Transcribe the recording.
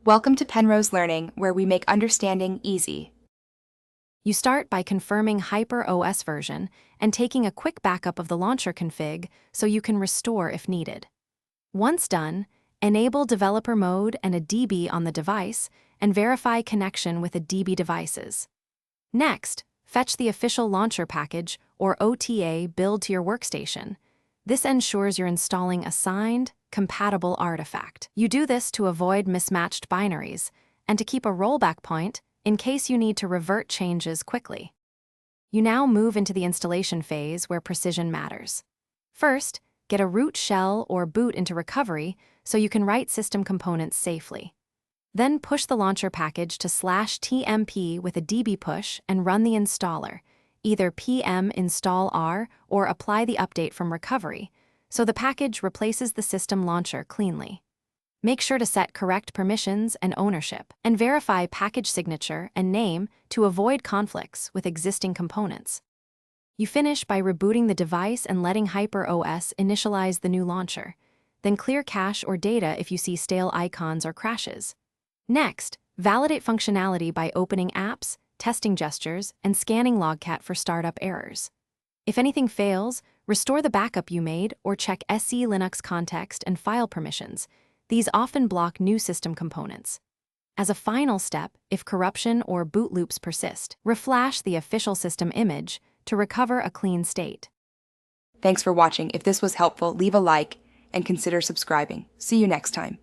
Welcome to Penrose Learning, where we make understanding easy. You start by confirming Hyperos version and taking a quick backup of the launcher config so you can restore if needed. Once done, enable developer mode and a DB on the device and verify connection with the DB devices. Next, fetch the official launcher package or OTA build to your workstation. This ensures you're installing a signed, compatible artifact. You do this to avoid mismatched binaries and to keep a rollback point in case you need to revert changes quickly. You now move into the installation phase where precision matters. First, get a root shell or boot into recovery so you can write system components safely. Then push the launcher package to /tmp with a db push and run the installer, either pm install r or apply the update from recovery, so the package replaces the system launcher cleanly. Make sure to set correct permissions and ownership, and verify package signature and name to avoid conflicts with existing components. You finish by rebooting the device and letting Hyperos initialize the new launcher. Then clear cache or data if you see stale icons or crashes. Next, validate functionality by opening apps, testing gestures, and scanning Logcat for startup errors. If anything fails, restore the backup you made or check SE Linux context and file permissions. These often block new system components. As a final step, if corruption or boot loops persist, reflash the official system image to recover a clean state. Thanks for watching. If this was helpful, leave a like and consider subscribing. See you next time.